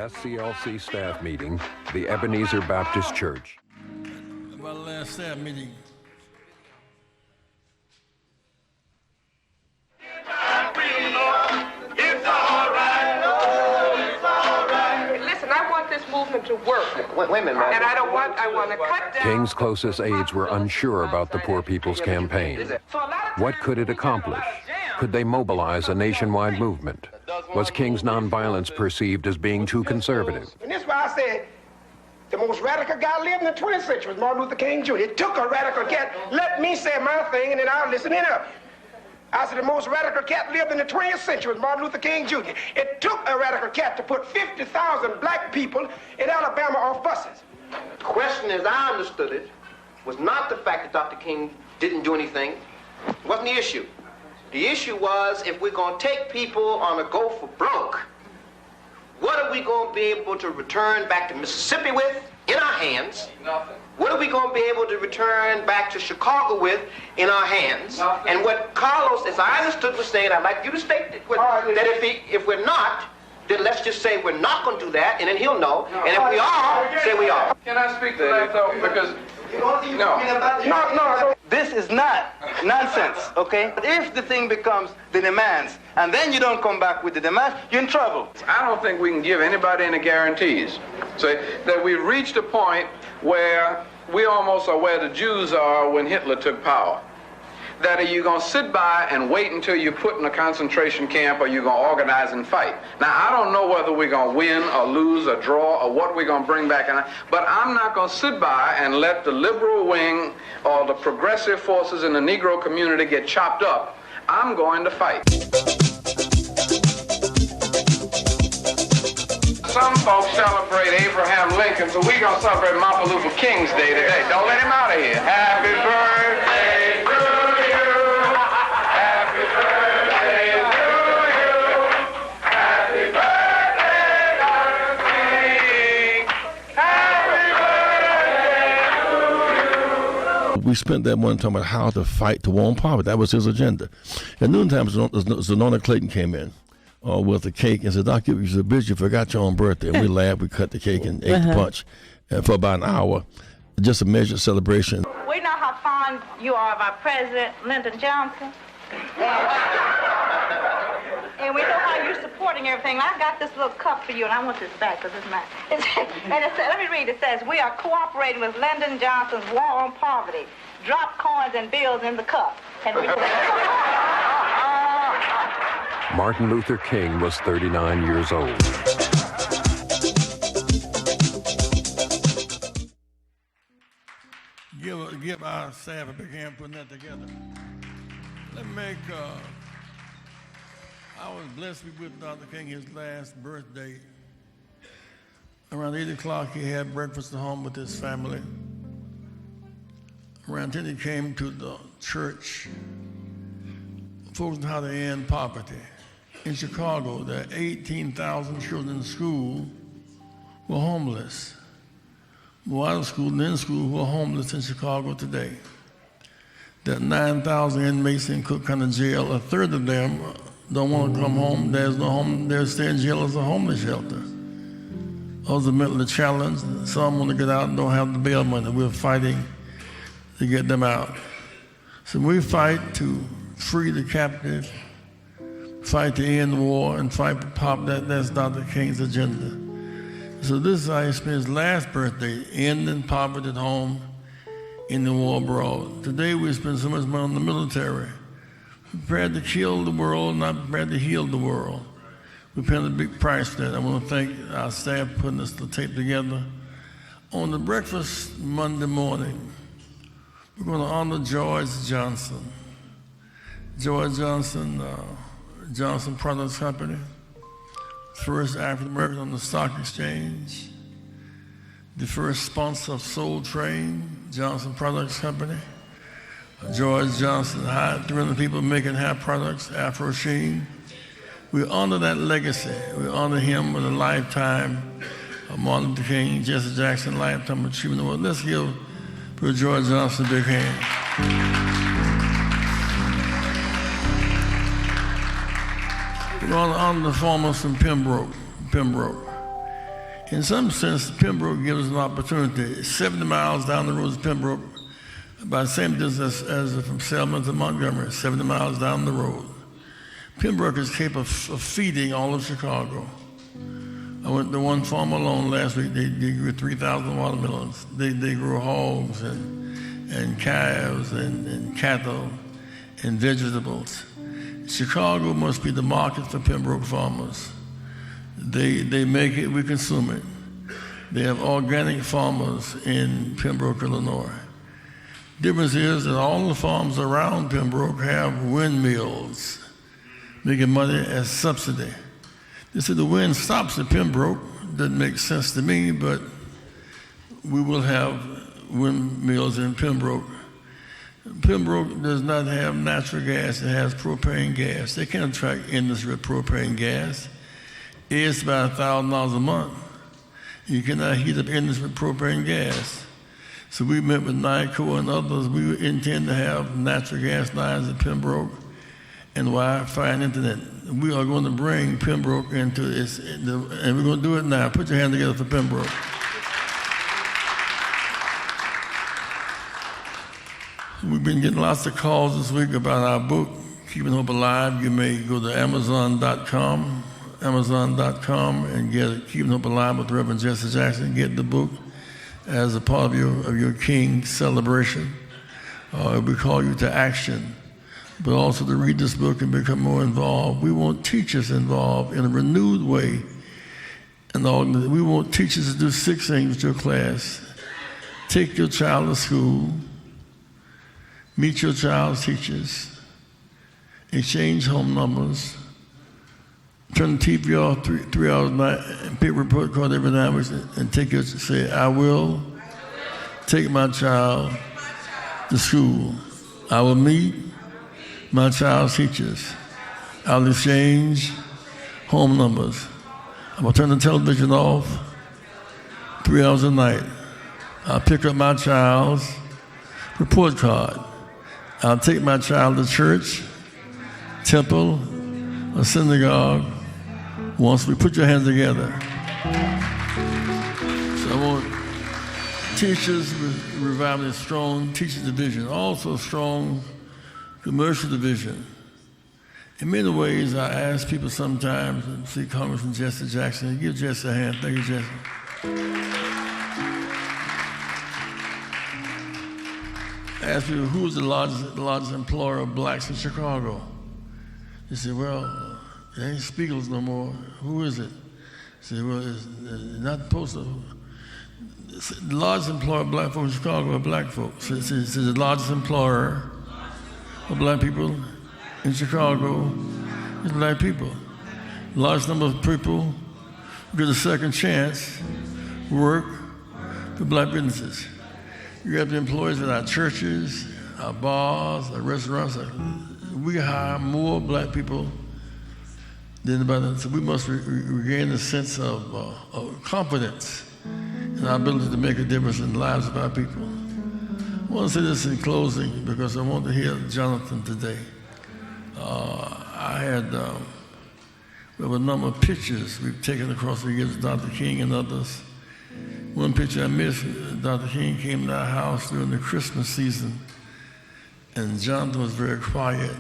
SCLC staff meeting, the Ebenezer Baptist Church. About the last staff meeting. Movement to work. Wait a minute, man. And I want to cut down. King's closest aides were unsure about the Poor People's Campaign. What could it accomplish? Could they mobilize a nationwide movement? Was King's nonviolence perceived as being too conservative? And that's why I said the most radical guy lived in the 20th century was Martin Luther King Jr. It took a radical cat. Let me say my thing and then I'll listen in up. I said the most radical cat lived in the 20th century was Martin Luther King Jr. It took a radical cat to put 50,000 black people in Alabama off buses. The question, as I understood it, was not the fact that Dr. King didn't do anything. It wasn't the issue. The issue was, if we're going to take people on a go for broke, what are we going to be able to return back to Mississippi with in our hands? Nothing. What are we going to be able to return back to Chicago with in our hands? Nothing. And what Carlos, as I understood, was saying, I'd like you to state that if we're not, then let's just say we're not going to do that, and then he'll know. And if we are, say we are. Can I speak to that, though? Because, no. This is not nonsense, okay? If the thing becomes the demands, and then you don't come back with the demands, you're in trouble. I don't think we can give anybody any guarantees. So that we've reached a point where we almost are where the Jews are when Hitler took power. That are you going to sit by and wait until you're put in a concentration camp, or you're going to organize and fight? Now, I don't know whether we're going to win or lose or draw or what we're going to bring back, but I'm not going to sit by and let the liberal wing or the progressive forces in the Negro community get chopped up. I'm going to fight. Some folks celebrate Abraham Lincoln, so we're going to celebrate Martin Luther King's Day today. Don't let him out of here. Happy birthday to you. Happy birthday to you. Happy birthday, Dr. King. Happy birthday to you. We spent that one talking about how to fight the war on poverty. That was his agenda. At noontime, Zonona Clayton came in. With the cake and said, Doc, you said, bitch, you forgot your own birthday. And we laughed, we cut the cake and ate the punch for about an hour. Just a measured celebration. We know how fond you are of our president, Lyndon Johnson. And we know how you're supporting everything. I got this little cup for you, and I want this back because it's mine. And it says, let me read. It says, we are cooperating with Lyndon Johnson's war on poverty. Drop coins and bills in the cup. And we Martin Luther King was 39 years old. Give our staff a big hand putting that together. Let me make, I was blessed to be with Dr. King his last birthday. Around 8 o'clock, he had breakfast at home with his family. Around 10, he came to the church, focusing on how to end poverty. In Chicago, there are 18,000 children in school who are homeless. More out of school than in school who are homeless in Chicago today. There are 9,000 inmates in Cook County Jail. A third of them don't want to come home. There's no home. They'll stay in jail as a homeless shelter. Others are mentally challenged. Some want to get out and don't have the bail money. We're fighting to get them out. So we fight to free the captive, fight to end the war, and fight for poverty. That's Dr. King's agenda. So this is how he spent his last birthday, ending poverty at home, in the war abroad. Today we spend so much money on the military, prepared to kill the world, not prepared to heal the world. We're paying a big price for that. I want to thank our staff for putting this tape together. On the breakfast Monday morning, we're going to honor George Johnson. George Johnson, Johnson Products Company, first African American on the stock exchange, the first sponsor of Soul Train, Johnson Products Company. George Johnson hired 300 people making hair products, Afro Sheen. We honor that legacy. We honor him with a lifetime of Martin Luther King, Jesse Jackson Lifetime Achievement Award. Let's give George Johnson a big hand. We're going to honor the farmers from Pembroke. In some sense, Pembroke gives us an opportunity. 70 miles down the road is Pembroke, about the same distance as from Selma to Montgomery, 70 miles down the road. Pembroke is capable of feeding all of Chicago. I went to one farm alone last week. They grew 3,000 watermelons. They grow hogs and calves and cattle and vegetables. Chicago must be the market for Pembroke farmers. They make it, we consume it. They have organic farmers in Pembroke, Illinois. Difference is that all the farms around Pembroke have windmills, making money as subsidy. They said the wind stops at Pembroke. Doesn't make sense to me, but we will have windmills in Pembroke. Pembroke does not have natural gas. It has propane gas. They can't attract industry with propane gas. It's about $1,000 a month. You cannot heat up industry with propane gas. So we met with NICO and others. We intend to have natural gas lines at Pembroke and Wi-Fi and internet. We are going to bring Pembroke into this, and we're going to do it now. Put your hand together for Pembroke. We've been getting lots of calls this week about our book, Keeping Hope Alive. You may go to Amazon.com, and get it, Keeping Hope Alive with Rev.Jesse Jackson. Get the book as a part of your King celebration. We call you to action, but also to read this book and become more involved. We want teachers involved in a renewed way. And we want teachers to do 6 things with your class. Take your child to school. Meet your child's teachers. Exchange home numbers. Turn the TV off 3 hours a night and pick a report card every night and say, I will take my child to school. I will meet my child's teachers. I'll exchange home numbers. I will turn the television off 3 hours a night. I'll pick up my child's report card. I'll take my child to church, temple, or synagogue once we put your hands together. So I want teachers reviving a strong teachers division, also a strong commercial division. In many ways, I ask people sometimes, and see Congressman Jesse Jackson, give Jesse a hand. Thank you, Jesse. I ask people, who's the largest employer of blacks in Chicago? They say, well, it ain't Spiegel's no more. Who is it? I say, well, it's not supposed to. The largest employer of black folks in Chicago are black folks. It's the largest employer of black people in Chicago is black people. The largest number of people who get a second chance work for black businesses. You have the employees at our churches, our bars, our restaurants. We hire more black people than anybody else. So we must regain a sense of confidence in our ability to make a difference in the lives of our people. I want to say this in closing because I want to hear Jonathan today. We have a number of pictures we've taken across the years with Dr. King and others. One picture I missed, Dr. King came to our house during the Christmas season, and Jonathan was very quiet.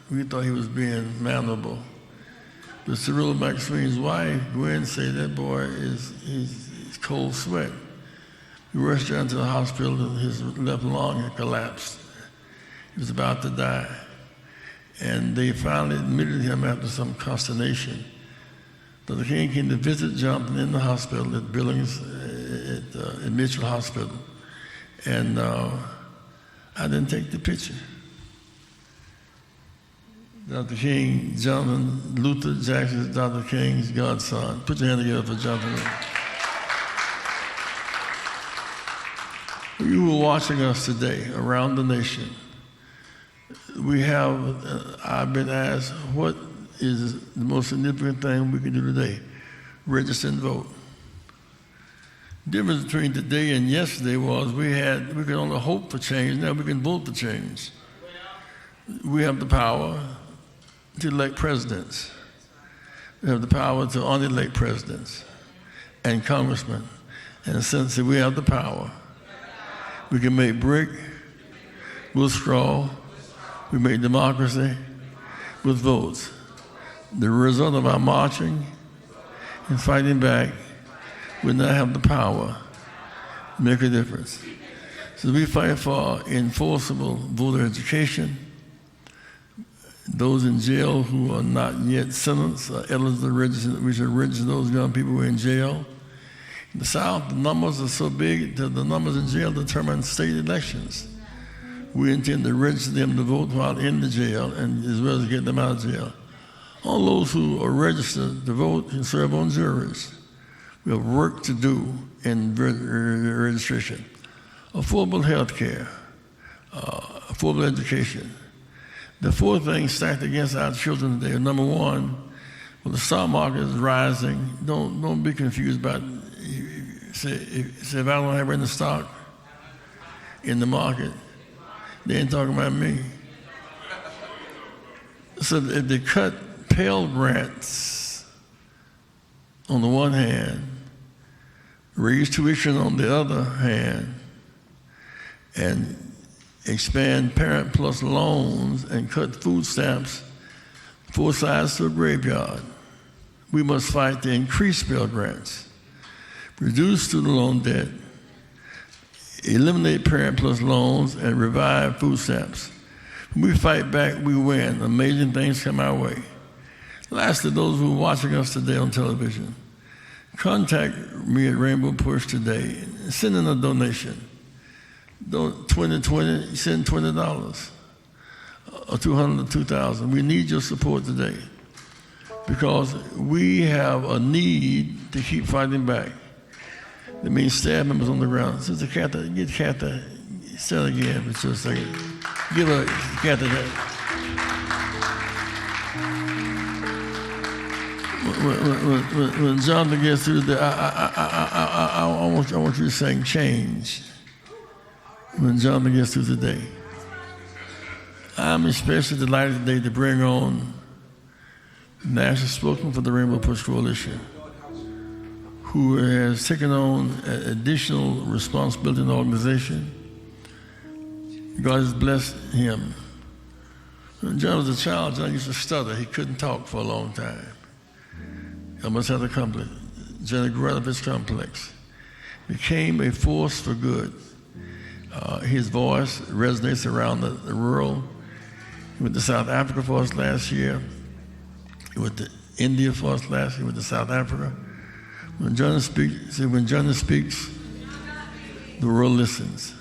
We thought he was being mannerable. But Cyrilla McSween's wife, Gwen, said that boy he's cold sweat. We rushed down to the hospital and his left lung had collapsed. He was about to die. And they finally admitted him after some consternation. Dr. King came to visit Jonathan in the hospital at Billings, at Mitchell Hospital. And I didn't take the picture. Dr. King, Jonathan Luther Jackson is Dr. King's godson. Put your hand together for Jonathan. You were watching us today around the nation. I've been asked, what is the most significant thing we can do today? Register and vote. The difference between today and yesterday was we could only hope for change, now we can vote for change. We have the power to elect presidents. We have the power to unelect presidents. and congressmen, in the sense that we have the power. We can make brick with straw. We make democracy with votes. The result of our marching and fighting back would not have the power to make a difference. So we fight for enforceable voter education. Those in jail who are not yet sentenced are eligible to register. We should register those young people who are in jail. In the South, the numbers are so big that the numbers in jail determine state elections. We intend to register them to vote while in the jail, and as well as get them out of jail. All those who are registered to vote can serve on juries. We have work to do in registration. Affordable health care, affordable education. The four things stacked against our children today are, number one, well, the stock market is rising. Don't be confused about say if I don't have any stock in the market, they ain't talking about me. So if they cut Pell Grants on the one hand, raise tuition on the other hand, and expand Parent Plus loans and cut food stamps 4 sides to a graveyard, we must fight to increase Pell Grants, reduce student loan debt, eliminate Parent Plus loans, and revive food stamps. When we fight back, we win. Amazing things come our way. Lastly, those who are watching us today on television, contact me at Rainbow Push today. Send in a donation. 2020, send $20 or $200 or $2,000. We need your support today because we have a need to keep fighting back. That means staff members on the ground. Sister Cathy, get Cathy, say it again for just a second. Give her Cathy that. When Jonathan gets through there, I want you to sing change. When Jonathan gets through today. I'm especially delighted today to bring on the national spokesman for the Rainbow Push Coalition, who has taken on additional responsibility in the organization. God has blessed him. When John was a child, John used to stutter. He couldn't talk for a long time. I must have the complex. John grew out of his complex. Became a force for good. His voice resonates around the world. He went to South Africa for us last year. He went to India for us last year. He went to South Africa. When John speaks, the world listens.